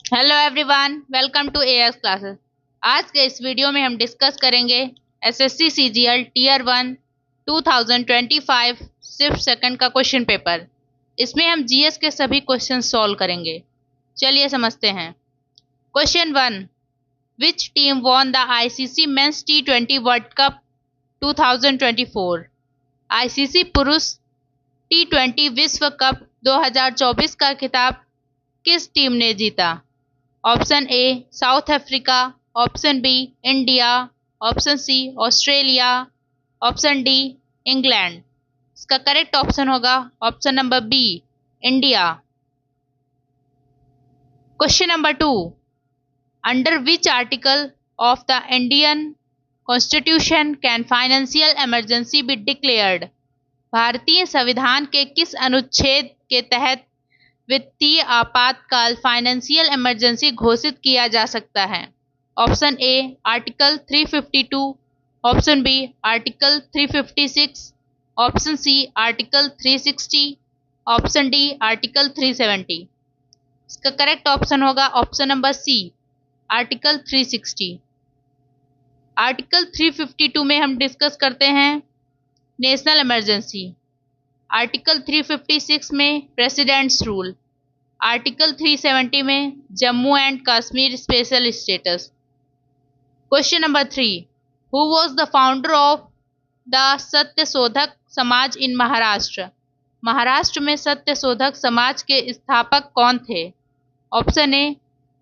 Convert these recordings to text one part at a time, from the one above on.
Hello everyone, welcome to AS classes. आज के इस वीडियो में हम डिस्कस करेंगे SSC CGL tier 1 2025 shift second का क्वेश्चन पेपर। इसमें हम जीएस के सभी क्वेश्चन सॉल्व करेंगे। चलिए समझते हैं। Question 1। Which team won the ICC men's T20 world cup 2024? ICC पुरुष टी20 विश्व कप 2024 का खिताब किस टीम ने जीता? Option A South Africa, option B India, option C Australia, option D England. इसका करेक्ट ऑप्शन होगा option number B, India. Question number 2। Under which article of the Indian constitution can financial emergency be declared? भारतीय संविधान के किस अनुच्छेद के तहत वित्तीय आपातकाल फाइनेंशियल इमरजेंसी घोषित किया जा सकता है? Option A article 352, option B article 356, option C article 360, option D article 370। इसका करेक्ट ऑप्शन होगा option number C, article 360। Article 352 में हम डिस्कस करते हैं नेशनल इमरजेंसी। आर्टिकल 356 में प्रेसिडेंट्स रूल। आर्टिकल 370 में Jammu and Kashmir special status. Question number 3। Who was the founder of the Satyashodhak Samaj इन महाराष्ट्र? महाराष्ट्र में सत्यशोधक समाज के स्थापक कौन थे? Option A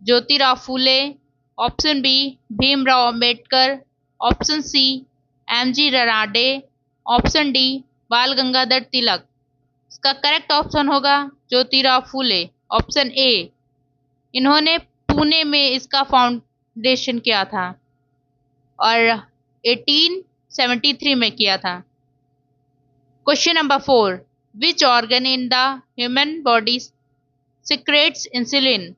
Jyotirao Phule, option B Bhimrao Ambedkar, option C MG Ranade, option D Bal Gangadhar तिलक। इसका करेक्ट ऑप्शन होगा ज्योतिराव फूले, ऑप्शन ए। इन्होंने पुणे में इसका फाउंडेशन किया था और 1873 में किया था। Question number 4। Which organ in the human body secretes insulin?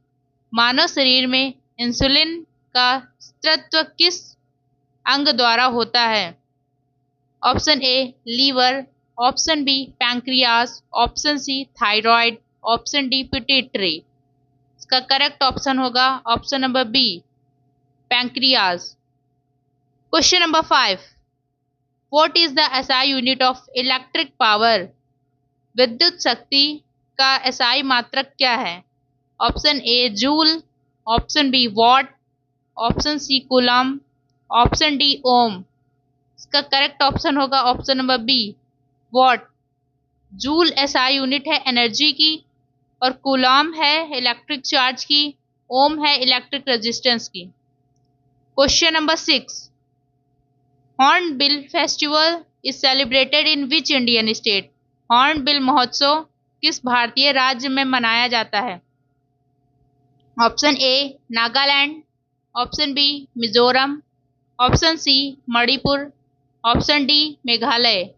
मानव शरीर में इंसुलिन का स्राव किस अंग द्वारा होता है? Option A liver, option B pancreas, option C thyroid, option D pituitary. इसका करेक्ट ऑप्शन होगा option number B, pancreas. Question number 5। What is the SI unit of electric power? विद्युत शक्ति का एसआई मात्रक क्या है? Option A joule, option B watt, option C coulomb, option D ohm. इसका correct option होगा option number B, watt. Joule SI unit है energy की, और कूलम है इलेक्ट्रिक चार्ज की, ओम है इलेक्ट्रिक रेजिस्टेंस की। Question number 6। Hornbill festival is celebrated in which Indian state? Hornbill महोत्सव किस भारतीय राज्य में मनाया जाता है? Option A Nagaland, option B Mizoram, option C Manipur, option D Meghalaya.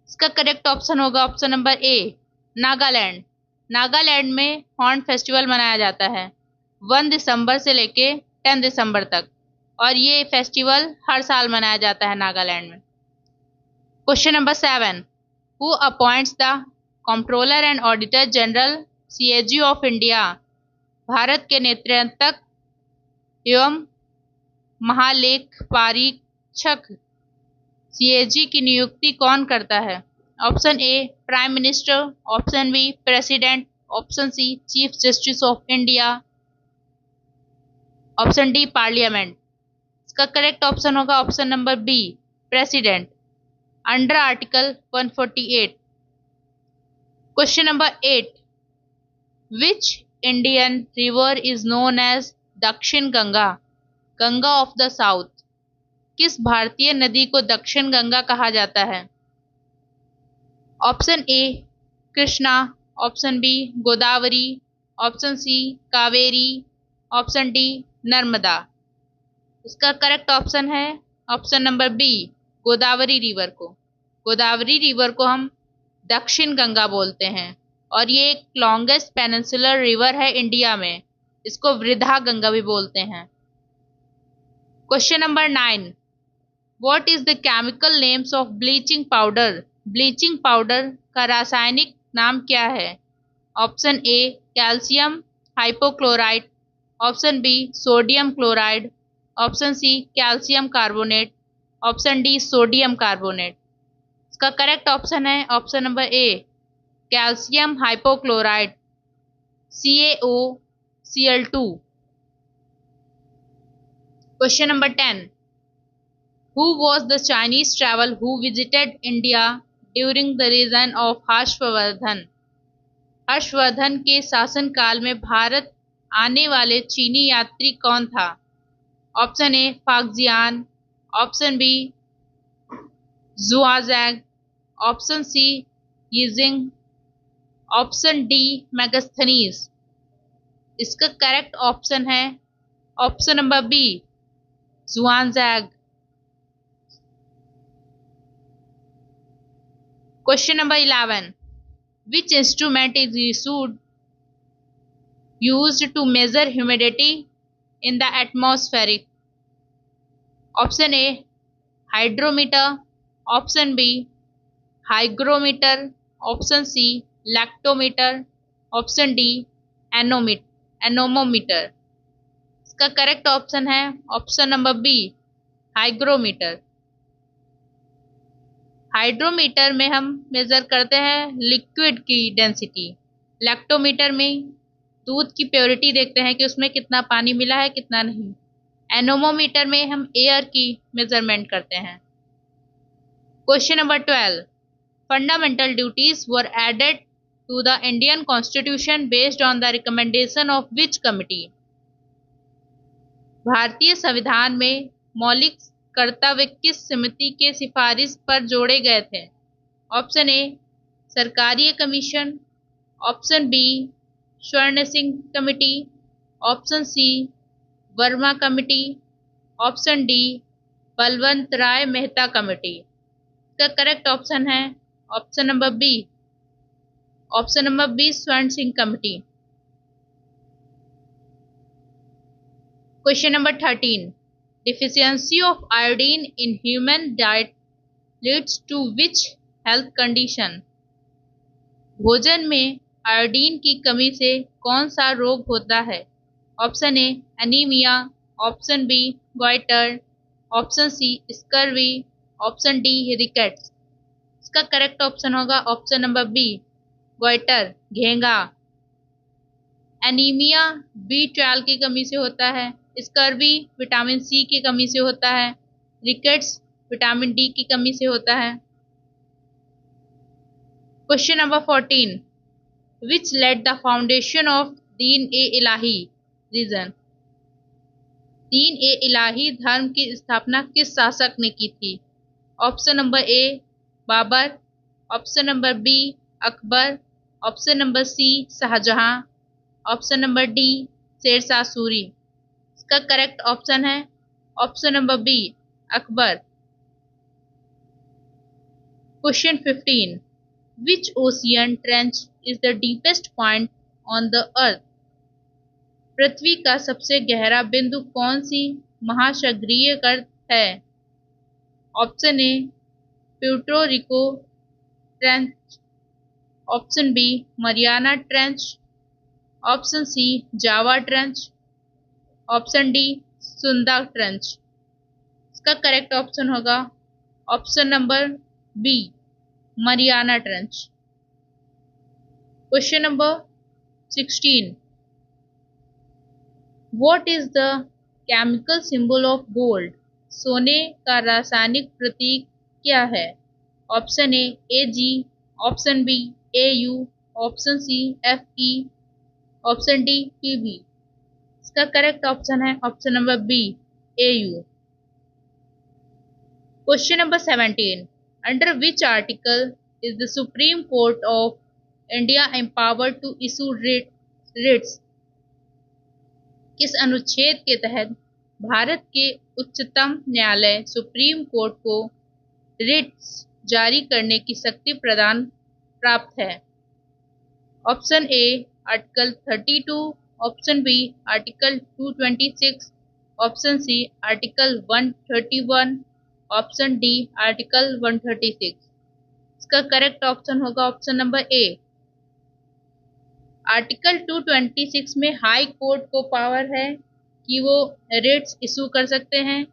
इसका करेक्ट ऑप्शन होगा option number A, Nagaland. Nagaland में हॉर्न फेस्टिवल मनाया जाता है 1 दिसंबर से लेके 10 दिसंबर तक, और ये फेस्टिवल हर साल मनाया जाता है नागालैंड में। Question number 7। Who appoints the controller and auditor general CAG of India? Bharat के नेतृत्व एवं महालेखपारीक्षक सीएजी की नियुक्ति कौन करता है? Option A prime minister, option B president, option C chief justice of India, option D parliament. इसका करेक्ट ऑप्शन होगा option number B, president, under article 148। Question number 8। Which Indian river is known as Dakshin Ganga, Ganga of the south? किस भारतीय नदी को दक्षिण गंगा कहा जाता है? Option A Krishna, option B Godavari, option C Kaveri, option D Narmada. इसका करेक्ट ऑप्शन है option number B, Godavari river को। गोदावरी रिवर को हम दक्षिण गंगा बोलते हैं, और ये एक लॉन्गेस्ट पेनिनसुलर रिवर है इंडिया में। इसको वृद्धा गंगा भी बोलते हैं। Question number 9। What is the chemical names of bleaching powder? Bleaching powder का रासायनिक नाम क्या है? Option A calcium hypochlorite, option B sodium chloride, option C calcium carbonate, option D sodium carbonate. इसका करेक्ट ऑप्शन है option number A calcium hypochloride CaOCl2। Question number 10, who was the Chinese travel who visited India during the reign of Harshvardhan? Harshvardhan के शासनकाल में भारत आने वाले चीनी यात्री कौन था? Option A Faxian, option B जुआजैग, option C Yijing, option D Megasthenes. इसका करेक्ट ऑप्शन है option number B Xuanzang. Question number 11, which instrument is used to measure humidity in the atmospheric? Option A hydrometer, option B hygrometer, option C lactometer, option D anemometer. इसका correct option है option number B hygrometer. Hydrometer में हम major करते हैं liquid की density, lactometer में दूध की प्योरिटी देखते हैं कि उसमें कितना पानी मिला है कितना नहीं, एनोमोमीटर में हम एयर की मेजरमेंट करते हैं। Question number 12, fundamental duties were added to the Indian constitution based on the recommendation of which committee? भारतीय संविधान में मौलिक कर्तव्य किस समिति के सिफारिश पर जोड़े गए थे? Option A Sarkaria commission, option B Swaran Singh committee, option C Verma committee, option D Balwant Rai Mehta committee. इसका करेक्ट ऑप्शन है option number B, option number B Swaran Singh committee. Question number 13, deficiency of iodine in human diet leads to which health condition? भोजन में iodine की कमी से कौन सा रोग होता है? Option A anaemia, option B goitre, option C scurvy, option D rickets. इसका करेक्ट ऑप्शन होगा ऑप्शन नंबर बी गॉइटर, घेंगा। एनीमिया B12 की कमी से होता है, स्कर्वी विटामिन सी की कमी से होता है, रिकेट्स विटामिन डी की कमी से होता है। Question number 14, which lead the foundation of Deen A Ilahi reason? दीन ए इलाही धर्म की स्थापना किस शासक ने की थी? Option number A Babur, option number B Akbar, option number C Shah Jahan, option number D Sher Shah Suri. इसका करेक्ट ऑप्शन है option number B Akbar. Question 15, which ocean trench is the deepest point on the earth? पृथ्वी का सबसे गहरा बिंदु कौन सी महासागरीय गर्त है? Option A Puerto Rico trench, option B Mariana trench, option C Java trench, option D Sunda trench. इसका करेक्ट ऑप्शन होगा option number B Mariana trench. Question number 16, what is the chemical symbol of gold? सोने का रासायनिक प्रतीक क्या है? Option A Ag, option B Au, option C Fe, option D Pb। इसका correct option है option number B Au। Question number 17, under which article is the Supreme Court of India empowered to issue writs? किस अनुच्छेद के तहत भारत के उच्चतम न्यायालय supreme court को रिट्स जारी करने की शक्ति प्रदान प्राप्त है? Option A article 32, option B article 226, option C article 131, option D article 136। इसका करेक्ट ऑप्शन होगा ऑप्शन नंबर ए आर्टिकल 226 में हाई कोर्ट को पावर है कि वो रिट्स इशू कर सकते हैं।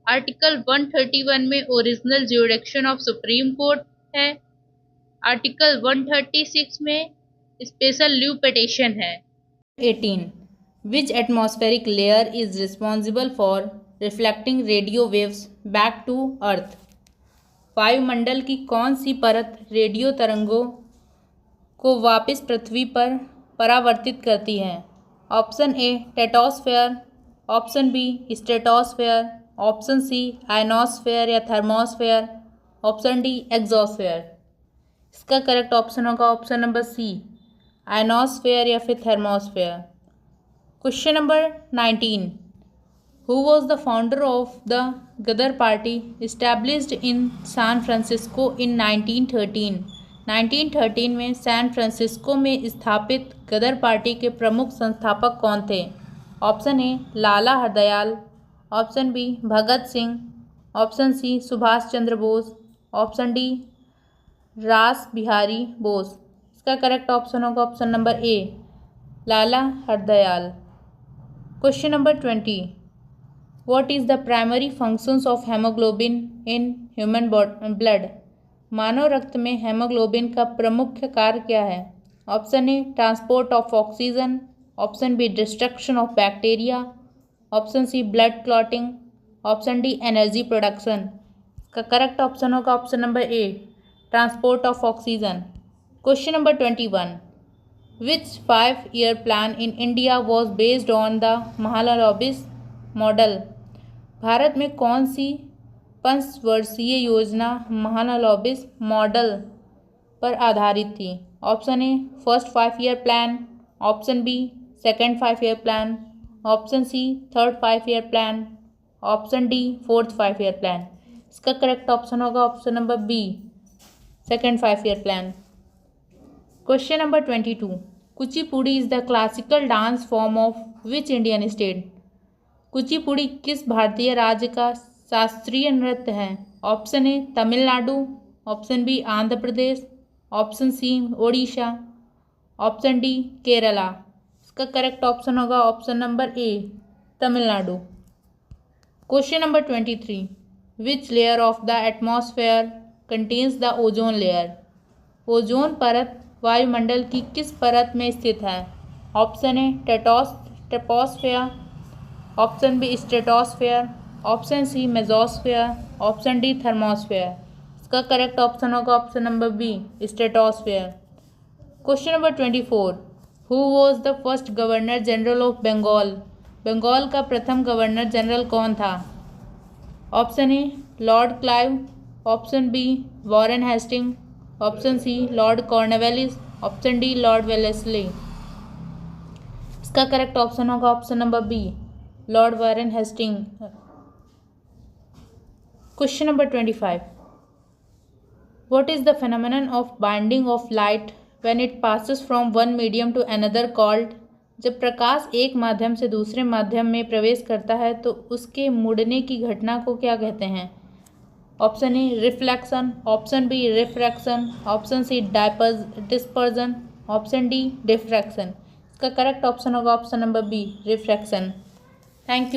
आर्टिकल 131 में original jurisdiction of supreme court है। आर्टिकल 136 में स्पेशल लीव पिटिशन है। 18. Which atmospheric layer is responsible for reflecting radio waves back to Earth? वायुमंडल की कौन सी परत रेडियो तरंगों को वापस पृथ्वी पर परावर्तित करती है? Option A stratosphere, option B stratosphere, option C ionosphere या थर्मोस्फेयर, ऑप्शन डी एक्सोस्फेयर। इसका करेक्ट ऑप्शन होगा ऑप्शन नंबर सी, आयनोस्फेयर या फिर thermosphere. Question number 19. Who was the founder of the Ghadar Party established in San Francisco in 1913? 1913 में San Francisco में स्थापित गदर party के प्रमुख संस्थापक कौन थे? Option A Lala Hardayal, option B Bhagat Singh, option C Subhash Chandra Bose, option D Ras Bihari Bose. इसका करेक्ट ऑप्शन होगा option number A, Lala Hardayal. Question number 20. What is the primary functions of hemoglobin in human blood? मानव रक्त में हेमोग्लोबिन का प्रमुख कार्य क्या है? Option A transport of oxygen, option B destruction of bacteria, option C blood clotting, option D energy production. इसका correct option होगा option number A, transport of oxygen. Question number 21. Which 5-year plan in India was based on the Mahalanobis model? Bharat में कौन सी 5 वर्षीय योजना Mahalanobis model पर आधारित थी? Option A first 5-year plan, option B second 5-year plan, option C third 5-year plan, option D fourth 5-year plan. इसका correct option होगा option number B, second 5-year plan. Question number 22. Kuchipudi is the classical dance form of which Indian state? Kuchipudi किस भारतीय राज्य का शास्त्रीय नृत्य है? Option A Tamil Nadu, option B Andhra Pradesh, option C Odisha, option D Kerala. इसका करेक्ट ऑप्शन होगा option number A, Tamil Nadu. Question number 23. Which layer of the atmosphere contains the ozone layer? Ozone परत वायुमंडल की किस परत में स्थित है? Option A troposphere, option B stratosphere, option C mesosphere, option D thermosphere. इसका करेक्ट ऑप्शन होगा option number B, stratosphere. Question number 24. Who was the first governor general of Bengal? Bengal का प्रथम गवर्नर जनरल कौन था? Option A Lord Clive, option B Warren Hastings, option C Lord Cornwallis, option D Lord Wellesley. इसका correct option होगा option number B, Lord Warren Hastings. Question number 25. What is the phenomenon of bending of light when it passes from one medium to another called? जब प्रकाश एक माध्यम से दूसरे माध्यम में प्रवेश करता है तो उसके मुड़ने की घटना को क्या कहते हैं? Option A reflection, option B refraction, option C dispersion, option D diffraction. इसका करेक्ट ऑप्शन होगा option number B, refraction. Thank you.